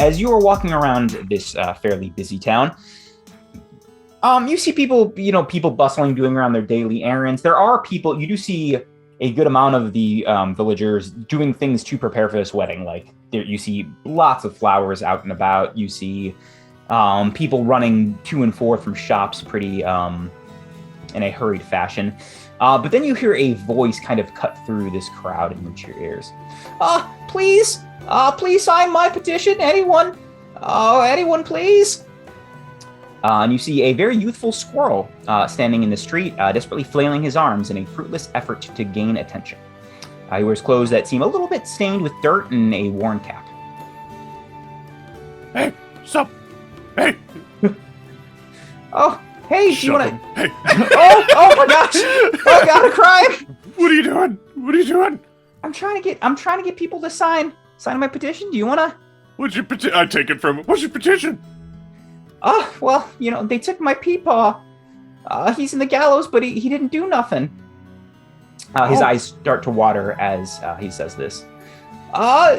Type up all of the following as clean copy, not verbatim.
as you are walking around this fairly busy town, you see people, people bustling, doing around their daily errands. There are people, you do see a good amount of the villagers doing things to prepare for this wedding. Like you see lots of flowers out and about. You see people running to and forth from shops pretty in a hurried fashion. But then you hear a voice kind of cut through this crowd and reach your ears. Please sign my petition. Anyone, please. And you see a very youthful squirrel standing in the street, desperately flailing his arms in a fruitless effort to gain attention. He wears clothes that seem a little bit stained with dirt and a worn cap. Hey, stop! Hey! Oh, hey, do you want to... Hey! oh my gosh! Oh god, a crime! What are you doing? What are you doing? I'm trying to get people to sign my petition. Do you want to... What's your petition? I take it from... What's your petition? Well, they took my peepaw. He's in the gallows, but he didn't do nothing. His eyes start to water as he says this.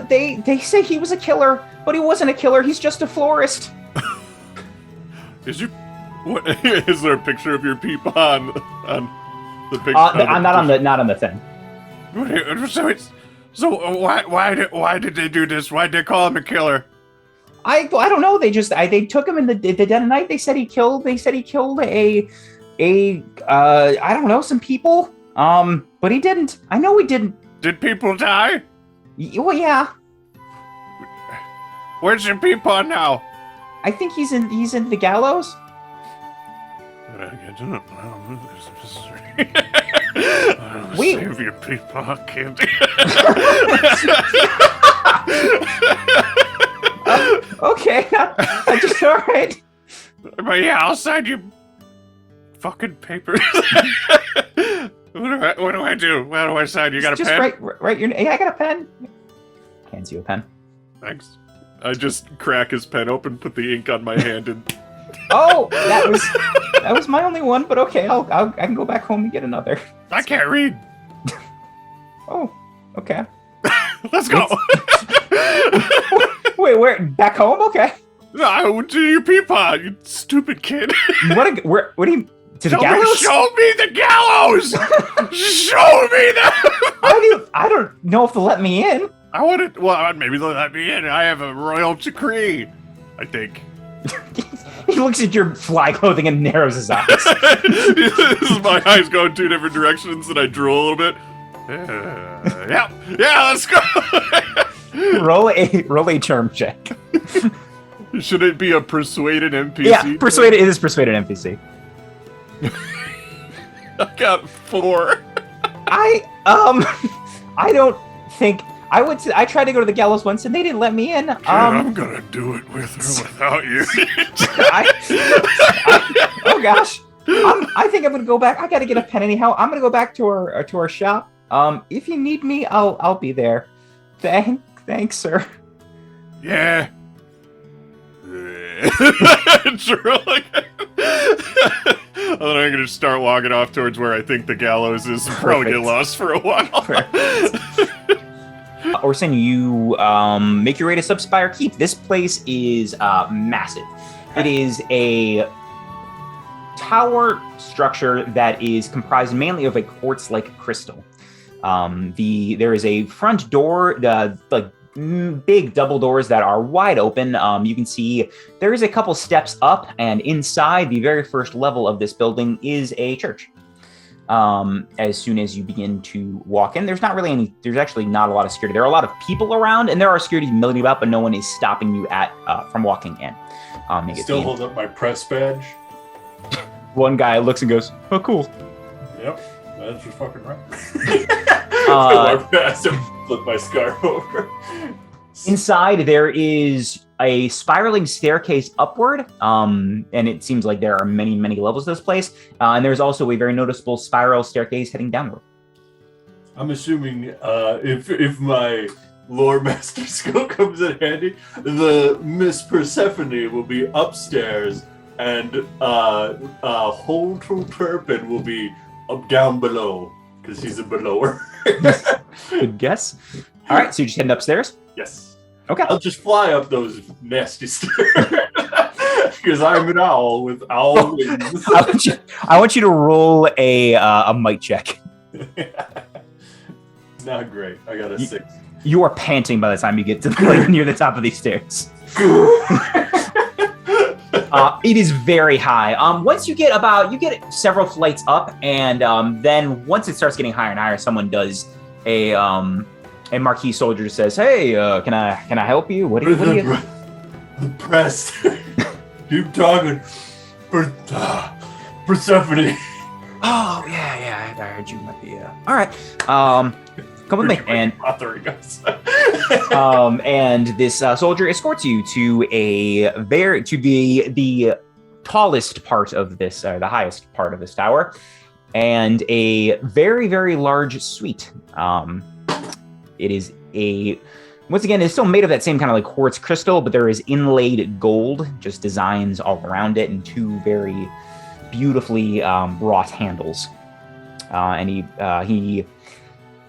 They say he was a killer, but he wasn't a killer. He's just a florist. Is there a picture of your peepaw on the picture? I'm not on the thing. So why did they do this? Why did they call him a killer? I don't know. They took him in the dead of night. They said he killed a I don't know, some people. But he didn't. I know he didn't. Did people die? Well, yeah. Where's your peepaw now? I think he's in the gallows. Wait. Save your peepaw, kid. Okay, I just all right. But yeah, I'll sign you fucking papers. What do I do? How do I sign? You got a pen? Just write your name. Yeah, I got a pen. Hands you a pen. Thanks. I just crack his pen open, put the ink on my hand, and... Oh, that was my only one, but okay, I can go back home and get another. I can't read. Oh, okay. Let's go. Wait, where? Back home? Okay. No, I went to your peepaw, you stupid kid. What do you... To the gallows? Show me the gallows! Show me that! I don't know if they'll let me in. Maybe they'll let me in. I have a royal decree, I think. He looks at your fly clothing and narrows his eyes. My eyes go in two different directions and I drool a little bit. Yeah, let's go! Roll a charm check. Should it be a persuaded NPC? Yeah, it is persuaded NPC. I got 4. I don't think I tried to go to the gallows once and they didn't let me in. I'm gonna do it with or without you. Oh gosh. I think I'm gonna go back. I gotta get a pen anyhow. I'm gonna go back to our shop. If you need me, I'll be there. Thanks, sir. Yeah. True. And then I'm gonna start walking off towards where I think the gallows is. Probably get lost for a while. Orson, you make your way to Subspire Keep. This place is massive. It is a tower structure that is comprised mainly of a quartz-like crystal. There is a front door, big double doors that are wide open. You can see there is a couple steps up, and inside the very first level of this building is a church. As soon as you begin to walk in, there's actually not a lot of security. There are a lot of people around, and there are security milling about, but no one is stopping you from walking in. Still hold up my press badge. One guy looks and goes, "Oh, cool." Yep, that's just fucking right. I asked him to flip my scarf over. Inside, there is a spiraling staircase upward, and it seems like there are many, many levels to this place. And there's also a very noticeable spiral staircase heading downward. I'm assuming if my lore master skill comes in handy, the Miss Persephone will be upstairs, and Holtrel Turpin will be up down below, because he's a belower. Good guess. All right, so you're just heading upstairs? Yes. Okay. I'll just fly up those nasty stairs. Because I'm an owl with owl wings. I want you to roll a might check. Not great. I got a 6. You are panting by the time you get to like near the top of these stairs. It is very high. Once you get several flights up, and then once it starts getting higher and higher, someone does a marquee soldier says, "Hey, can I help you? What do you?" The press. Keep talking. Persephone. Oh yeah, I heard you might be. All right. Come with me, and and this soldier escorts you to the tallest part of this, the highest part of this tower, and a very, very large suite. It is once again, it's still made of that same kind of like quartz crystal, but there is inlaid gold, just designs all around it, and 2 very beautifully wrought handles. And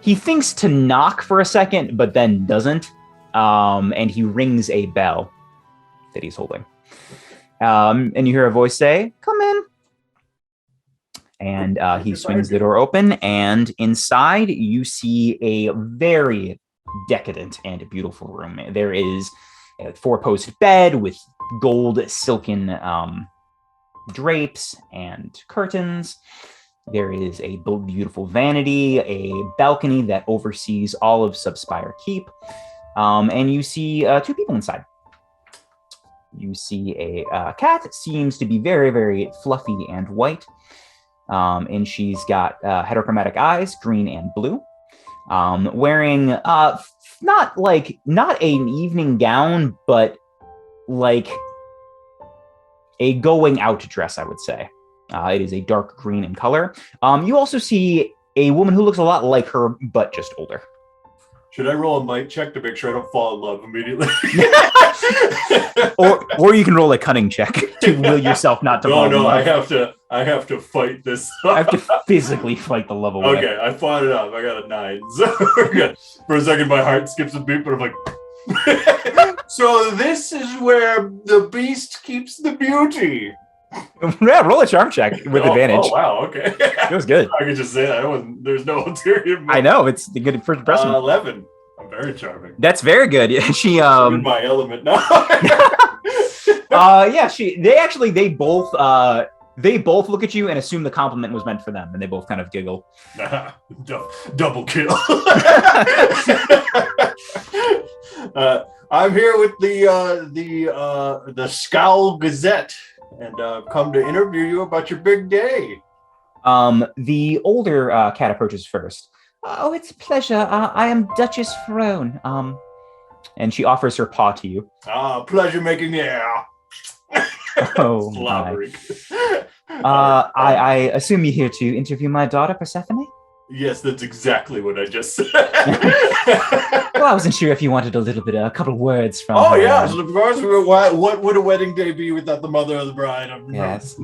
he thinks to knock for a second, but then doesn't. And he rings a bell that he's holding. And you hear a voice say, "Come in." And he swings the door open, and inside you see a very decadent and beautiful room. There is a 4-post bed with gold silken drapes and curtains. There is a beautiful vanity, a balcony that oversees all of Subspire Keep, and you see 2 people inside. You see a cat, seems to be very, very fluffy and white, and she's got heterochromatic eyes, green and blue, wearing not an evening gown, but like a going out dress, I would say. It is a dark green in color. You also see a woman who looks a lot like her, but just older. Should I roll a might check to make sure I don't fall in love immediately? or you can roll a cunning check to will yourself not to fall in love. I have to fight this. I have to physically fight the love away. Okay, I fought it up. I got a 9. So we're good. For a second, my heart skips a beat, but I'm like... So this is where the beast keeps the beauty. Yeah, roll a charm check with advantage. Oh, wow, okay. It was good. I could just say that. There's no ulterior motive. I know, it's the good first impression. 11. I'm very charming. That's very good. She I'm in my element now. They both look at you and assume the compliment was meant for them, and they both kind of giggle. Double kill. I'm here with the Scowl Gazette, and come to interview you about your big day. The older cat approaches first. "Oh, it's a pleasure. I am Duchess Throne." And she offers her paw to you. Pleasure making the air. Oh, my. I assume you're here to interview my daughter, Persephone? Yes, that's exactly what I just said. Well, I wasn't sure if you wanted a couple of words from her. Oh, yes, of course. What would a wedding day be without the mother of the bride? Yes.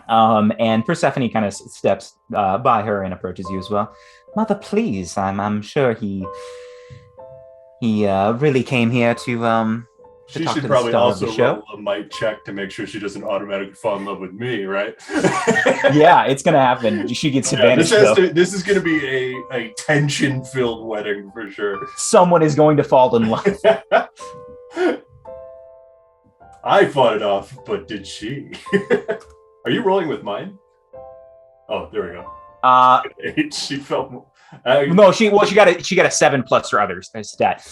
And Persephone kind of steps by her and approaches you as well. "Mother, please. I'm sure he really came here to she should probably also roll a might check to make sure she doesn't automatically fall in love with me, right? Yeah, it's gonna happen. She gets advantage. This is gonna be a tension-filled wedding for sure. Someone is going to fall in love. I fought it off, but did she? Are you rolling with mine? Oh, there we go. 8. She fell. No, she got a 7 plus her others stat.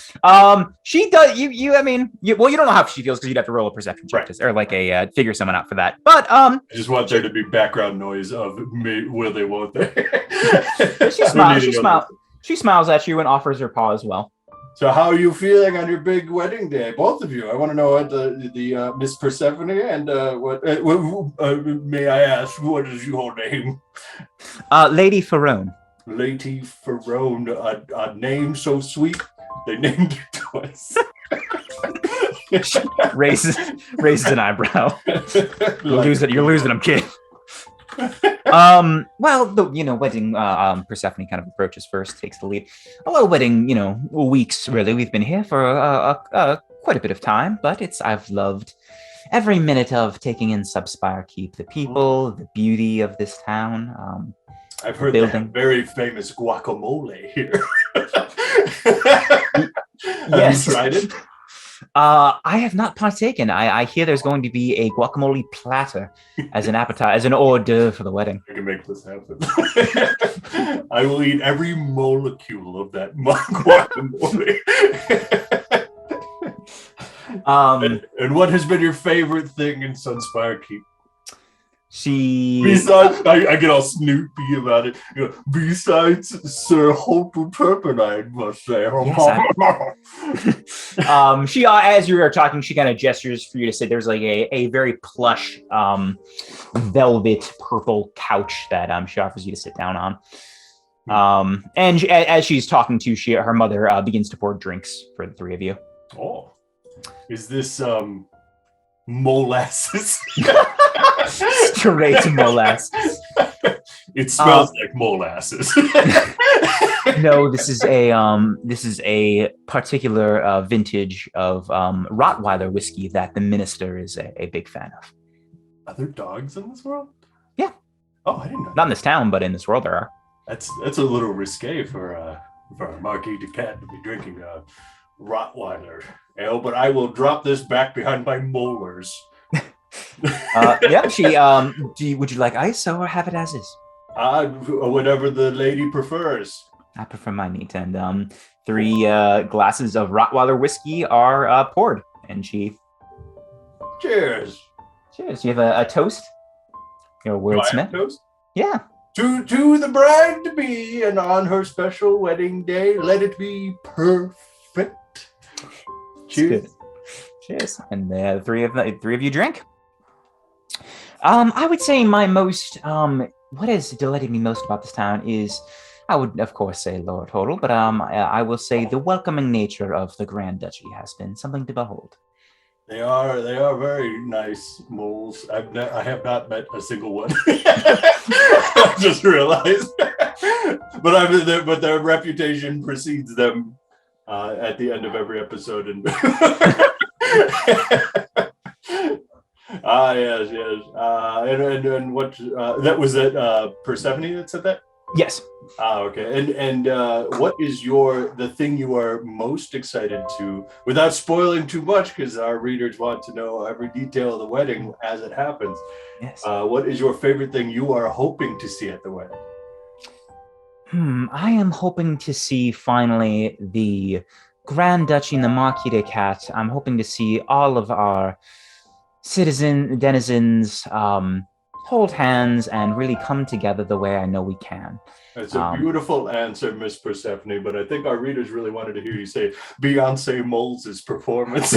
She does. I mean, you don't know how she feels because you'd have to roll a perception check, right, or like a figure someone out for that. But I just want there to be background noise of me. Will they? Won't they? She smiles. She smiles at you and offers her paw as well. So, how are you feeling on your big wedding day, both of you? I want to know what the Miss Persephone and what may I ask? What is your name? Lady Throne. Lady Throne, a name so sweet, they named it twice. raises an eyebrow. You're losing them, kid. Well, the wedding, Persephone kind of approaches first, takes the lead. Hello, wedding, weeks, really. We've been here for quite a bit of time, but I've loved every minute of taking in Subspire Keep, the people, the beauty of this town. I've heard they have very famous guacamole here. Yes. Have you tried it? I have not partaken. I hear there's going to be a guacamole platter as an appetizer, as an hors d'oeuvre for the wedding. I can make this happen. I will eat every molecule of that guacamole. And what has been your favorite thing in Subspire Keep? Besides, I get all snoopy about it. Besides Sir Hotel Turpin, I must say. Yes, she, as you were talking, she kind of gestures for you to sit. There's like a very plush, velvet purple couch that she offers you to sit down on. And as she's talking to you, her mother begins to pour drinks for the three of you. Oh, is this molasses? Straight molasses. It smells like molasses. No, this is a particular vintage of Rottweiler whiskey that the minister is a big fan of. Are there dogs in this world? Yeah. Oh, I didn't know. Not in this town, but in this world there are. That's a little risque for a Marquis de Cat to be drinking Rottweiler ale, but I will drop this back behind my molars. Yeah, she would you like ice or have it as is? Whatever the lady prefers. I prefer mine neat, and 3 glasses of Rottweiler whiskey are poured, and she cheers. Cheers. You have a toast? Your wordsmith? Toast? Yeah. To the bride to be, and on her special wedding day, let it be perfect. Cheers. Cheers. And the three of you drink. I would say my most what has delighted me most about this town is, I would of course say Lord Hodel, but I will say the welcoming nature of the Grand Duchy has been something to behold. They are very nice moles. I have not met a single one. I just realized. but their reputation precedes them at the end of every episode. And yes. And what that was it? Persephone that said that? Yes. Okay. And what is the thing you are most excited to, without spoiling too much, because our readers want to know every detail of the wedding as it happens. Yes. What is your favorite thing you are hoping to see at the wedding? I am hoping to see finally the Grand Duchy and the Marquis de Cat. I'm hoping to see all of our denizens hold hands and really come together the way I know we can. That's a beautiful answer, Miss Persephone, but I think our readers really wanted to hear you say Beyonce Moles' performance.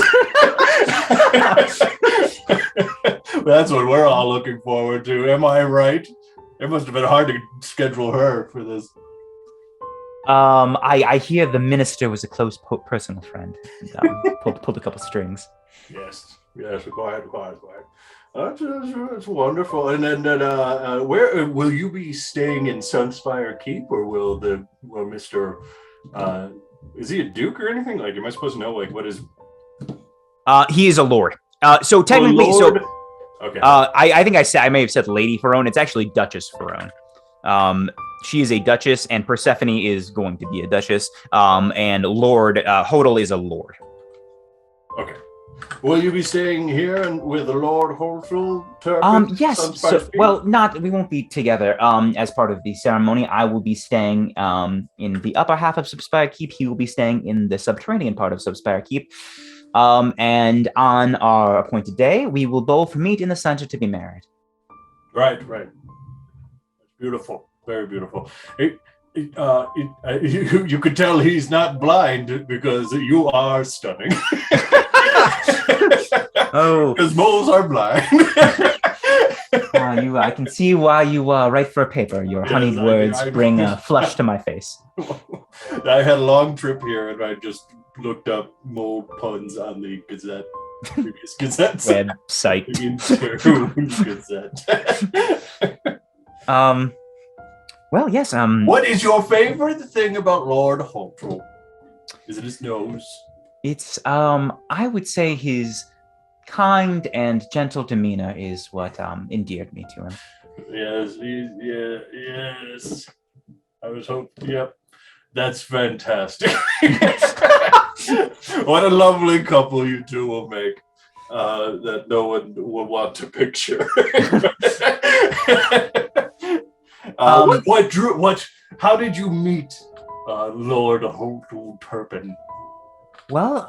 That's what we're all looking forward to. Am I right? It must have been hard to schedule her for this. I hear the minister was a close personal friend. And, pulled a couple strings. Yes, required. That's wonderful. And then, where will you be staying in Subspire Keep, or will Mr. Is he a duke or anything? Like, am I supposed to know? Like, what is? He is a lord. So technically, okay. I think I may have said Lady Farone. It's actually Duchess Farone. She is a duchess, and Persephone is going to be a duchess. And Lord Hodel is a lord. Okay. Will you be staying here with Lord Hodel? Yes. We won't be together. As part of the ceremony, I will be staying in the upper half of Subspire Keep. He will be staying in the subterranean part of Subspire Keep. And on our appointed day, we will both meet in the center to be married. Right. Beautiful. Very beautiful. You could tell he's not blind because you are stunning. Oh, because moles are blind. I can see why you write for a paper. Your honeyed words bring a flush to my face. I had a long trip here, and I just looked up mole puns on the Gazette. Previous Gazettes. Website. Gazette. Well, yes. What is your favorite thing about Lord Holtrel? Is it his nose? It's I would say his kind and gentle demeanor is what endeared me to him. Yes, yes. I was hoping. Yep, that's fantastic. What a lovely couple you two will make. That no one will want to picture. How did you meet Lord Holtrel Turpin? Well,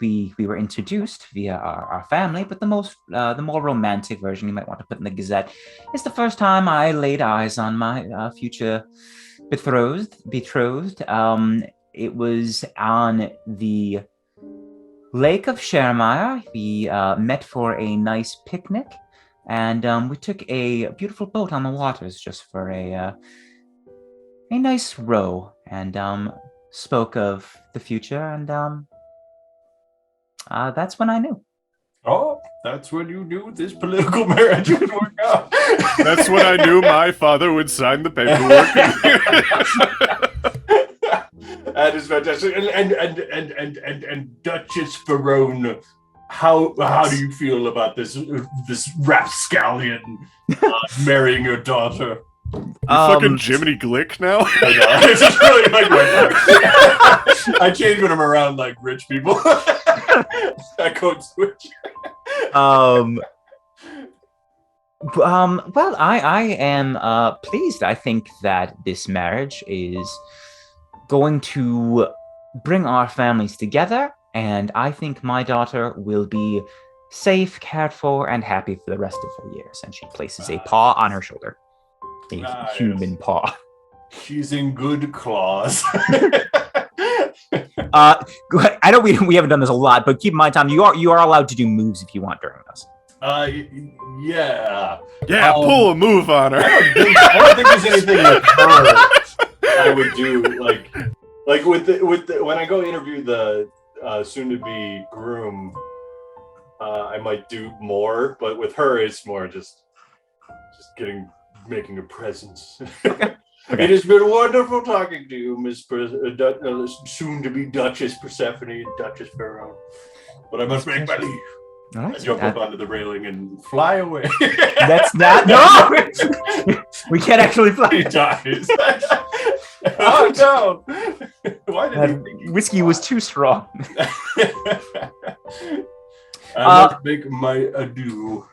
we were introduced via our family, but the more romantic version you might want to put in the Gazette is the first time I laid eyes on my future betrothed. It was on the Lake of Shermire. We met for a nice picnic, and we took a beautiful boat on the waters just for a nice row, and spoke of the future, and that's when I knew. Oh, that's when you knew this political marriage would work out. That's when I knew my father would sign the paperwork. That is fantastic. And Duchess Verone, how do you feel about this rapscallion marrying your daughter? You fucking Jiminy Glick now? I know. It's just really like I change when I'm around like rich people. That code switch. Well, I am pleased. I think that this marriage is going to bring our families together, and I think my daughter will be safe, cared for, and happy for the rest of her years. And she places a paw on her shoulder. A human paw. She's in good claws. I know we haven't done this a lot, but keep in mind, Tom, you are allowed to do moves if you want during this. Yeah. Yeah, pull a move on her. I don't think there's anything with her I would do like with the when I go interview the soon-to-be groom. I might do more, but with her, it's more just making a presence. Okay. It has been wonderful talking to you, Miss soon-to-be Duchess Persephone and Duchess Verone. But I must make my leave. Right. I jump up onto the railing and fly away. That's not no. We can't actually fly. He dies. Oh no! Why did he whiskey was too strong? I must make my adieu.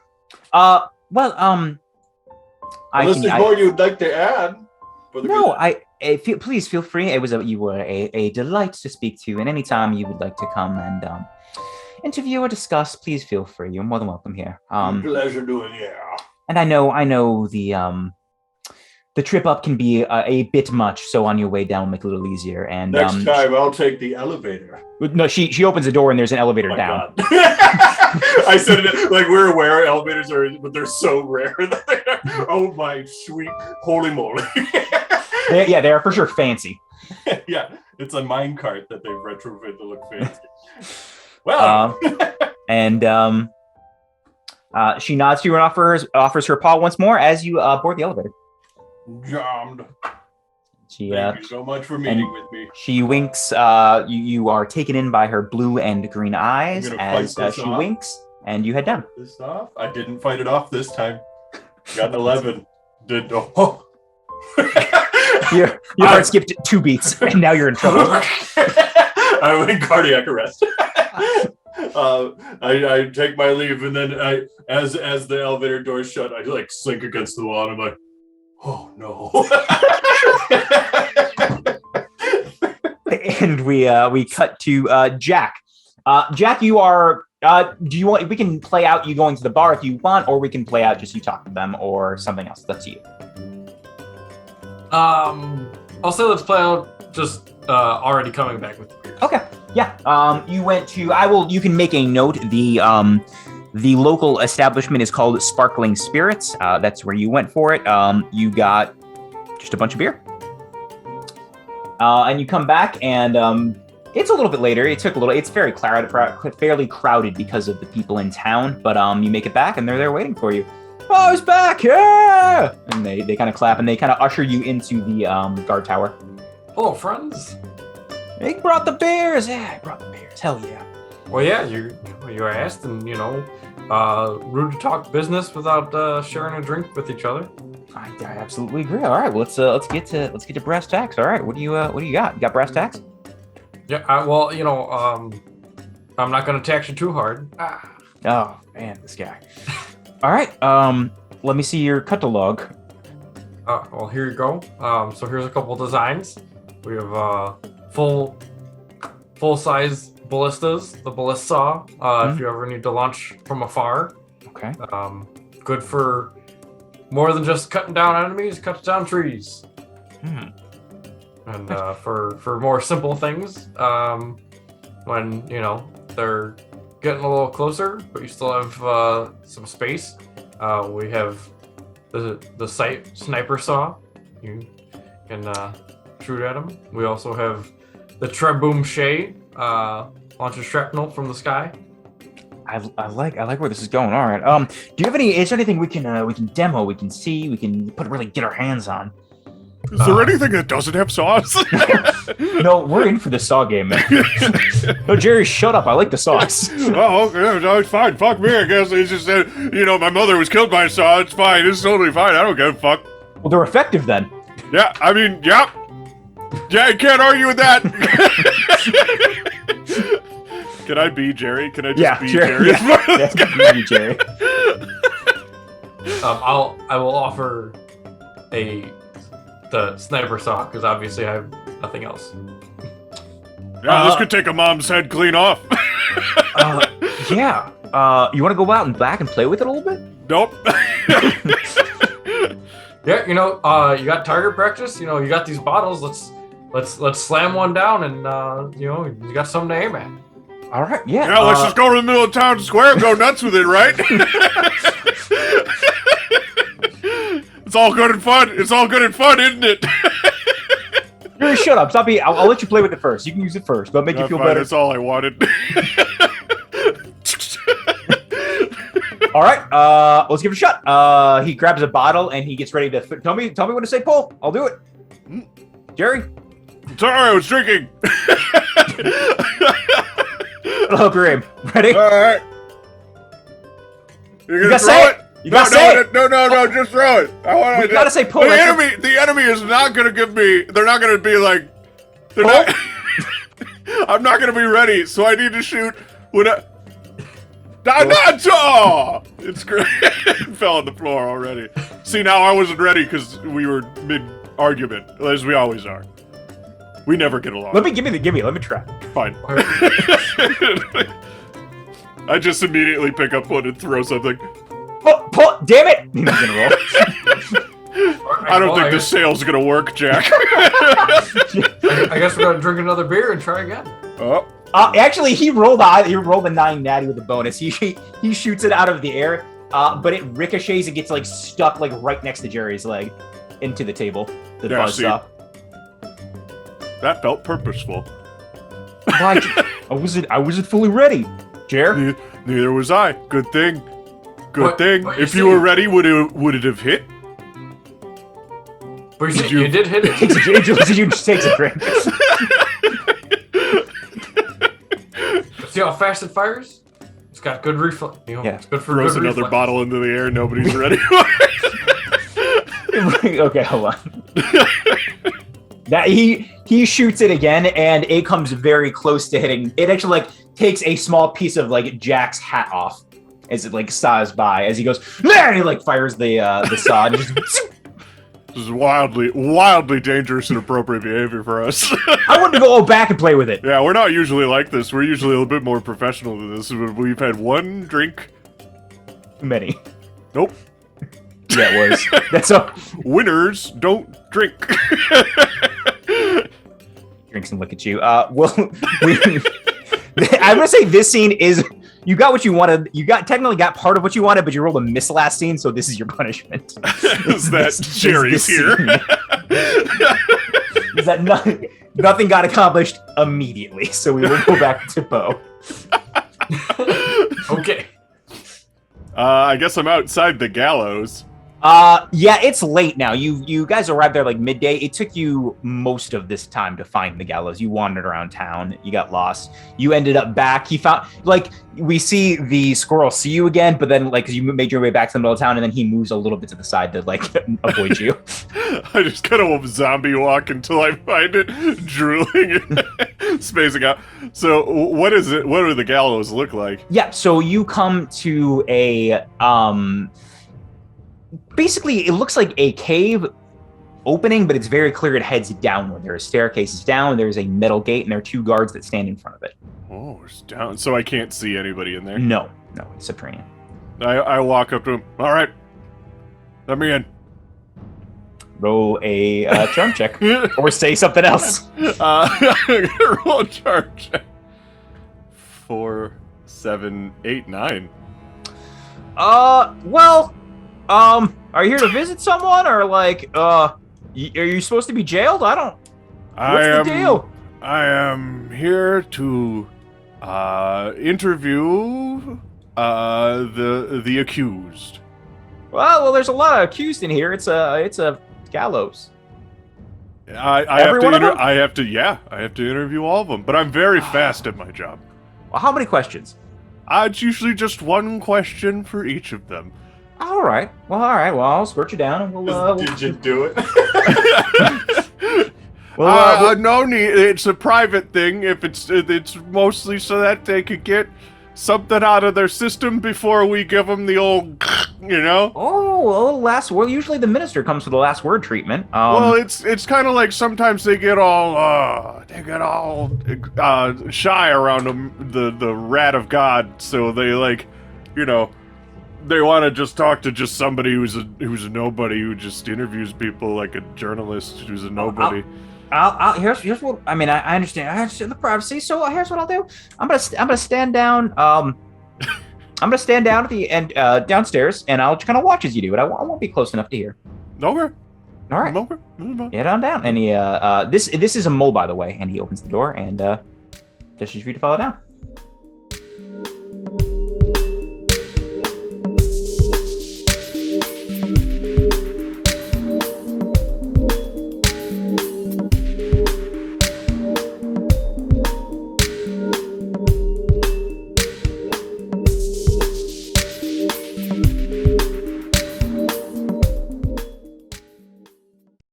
Unless there's more you'd like to add. Please feel free. You were a delight to speak to, and anytime you would like to come and interview or discuss, please feel free. You're more than welcome here. Pleasure doing it. And I know the trip up can be a bit much, so on your way down, we'll make it a little easier. And next time, I'll take the elevator. No, she opens the door and there's an elevator down. I said it like we're aware elevators are, but they're so rare. Oh my sweet holy moly! They are for sure fancy. Yeah, it's a minecart that they've retrofitted to look fancy. Well, and she nods to you and offers her paw once more as you board the elevator. Jammed. Thank you so much for meeting with me. She winks. You are taken in by her blue and green eyes as she winks, and you head down. This off? I didn't fight it off this time. Got an 11. Your heart skipped 2 beats, and now you're in trouble. I'm in cardiac arrest. I take my leave, and then as the elevator doors shut, I like slink against the wall, and I'm like, oh no. And we cut to Jack. Jack, you are. Do you want? We can play out you going to the bar if you want, or we can play out just you talking to them, or something else. That's you. I'll say let's play out just already coming back with the beers. Okay. Yeah. You went to. You can make a note. The local establishment is called Sparkling Spirits. That's where you went for it. You got just a bunch of beer. And you come back, and it's a little bit later. It's very fairly crowded because of the people in town. But you make it back, and they're there waiting for you. Oh, he's back! Yeah! And they kind of clap and they kind of usher you into the guard tower. Hello, friends. He brought the bears! Yeah, I brought the bears. Hell yeah. Well, yeah, you asked, and rude to talk business without sharing a drink with each other. I absolutely agree. All right, well, let's get to brass tacks. All right, what do you got? You got brass tacks? Yeah. I'm not gonna tax you too hard. Oh man, this guy. All right, let me see your catalog. Well, here you go. So here's a couple designs. We have full size ballistas, the ballista, if you ever need to launch from afar. Okay. Good for more than just cutting down enemies, cuts down trees. And for more simple things, when they're getting a little closer, but you still have some space, we have the sniper saw. You can shoot at them. We also have the Treboom Shay, launches shrapnel from the sky. I like where this is going. All right. Do you have any? Is there anything we can demo? We can see. We can really get our hands on. Is there anything that doesn't have saws? No, we're in for the saw game, man. No, Jerry, shut up. I like the saws. Oh, okay, no, it's fine. Fuck me, I guess. He just said, my mother was killed by a saw. It's fine. It's totally fine. I don't give a fuck. Well, they're effective then. Yeah, I mean, yeah. Yeah, you can't argue with that. Can I be Jerry? Can I just be Jerry? Yeah, be Jerry. I will offer the sniper saw because obviously I have nothing else. Yeah, this could take a mom's head clean off. Yeah. You want to go out and back and play with it a little bit? Nope. Yeah, you got target practice. You got these bottles. Let's slam one down and you got something to aim at. All right. Yeah. Yeah, let's just go to the middle of town square and go nuts with it, right? It's all good and fun. It's all good and fun, isn't it? Jerry, shut up. Stop being. I'll let you play with it first. You can use it first. But make you feel fine, better. That's all I wanted. All right. Let's give it a shot. He grabs a bottle and he gets ready to. Tell me when to say pull. I'll do it. Jerry. Sorry, I was drinking. I'll help your aim. Ready? All right. You're You gonna gotta throw say it? You gotta say it. No, just throw it. I want You gotta say pull. The enemy is not gonna give me. They're not gonna be like. They're not. I'm not gonna be ready, so I need to shoot when I. It's great. It fell on the floor already. See, now I wasn't ready because we were mid-argument, as we always are. We never get along. Let me try. Fine. I just immediately pick up one and throw something. Pull, damn it! He's gonna roll. I don't think this sale's gonna work, Jack. I guess we're gonna drink another beer and try again. Oh. Actually, he rolled a 9 natty with a bonus. He shoots it out of the air, but it ricochets and gets stuck right next to Jerry's leg into the table. The buzzsaw. That felt purposeful. I wasn't fully ready, Jer. Neither was I. Good thing. But If you were ready, would it have hit? But you did hit it. You just takes a drink. See how fast it fires? It's got good reflex. Yeah. It's good for Throws good another reflex. bottle into the air. Nobody's ready. Okay, hold on. That he shoots it again, and it comes very close to hitting. It actually takes a small piece of Jack's hat off as it saws by as he goes. And he fires the saw. And just, This is wildly dangerous and appropriate behavior for us. I want to go back and play with it. Yeah, we're not usually like this. We're usually a little bit more professional than this. We've had one drink. Many. Nope. Yeah, it was. That's a winners don't drink. Drinks and look at you. I'm gonna say this scene is you got what you wanted. You technically got part of what you wanted, but you rolled a miss last scene, so this is your punishment. Is that Jerry's here? Is that nothing got accomplished immediately? So we will go back to Bo. Okay. I guess I'm outside the gallows. Yeah, it's late now. You guys arrived there like midday. It took you most of this time to find the gallows. You wandered around town. You got lost. You ended up back. He found, like, we see the squirrel see you again, but then, like, 'cause you made your way back to the middle of town, and then he moves a little bit to the side to, like, avoid you. I just kind of zombie walk until I find it, drooling, spacing out. So, what is it? What do the gallows look like? Yeah, so you come to a, basically, it looks like a cave opening, but it's very clear it heads downward. There are staircases down, there's a metal gate, and there are 2 guards that stand in front of it. Oh, it's down. So I can't see anybody in there? No, it's subterranean. I walk up to him. All right, let me in. Roll a charm check, or say something else. I'm gonna roll a charm check. 4, 7, 8, 9. Well, are you here to visit someone, or like, are you supposed to be jailed? What's the deal? I am here to interview the accused. Well, there's a lot of accused in here. It's a gallows. I have to interview all of them, but I'm very fast at my job. Well, how many questions? It's usually just 1 question for each of them. All right. Well, I'll escort you down, and we'll. Did you do it? No need. It's a private thing. If it's mostly so that they could get something out of their system before we give them the old, you know. Oh, well, last word. Usually, the minister comes for the last word treatment. Well, it's kind of like sometimes they get all shy around the wrath of God, so they they want to just talk to just somebody who's a nobody, who just interviews people like a journalist who's a nobody. Here's what I mean. I understand the privacy. So here's what I'll do. I'm gonna stand down. I'm gonna stand down at the end downstairs, and I'll kind of watch as you do it. I won't be close enough to hear. Okay. All right. Okay. Get on down. And he this is a mole, by the way. And he opens the door and gestures for you to follow down.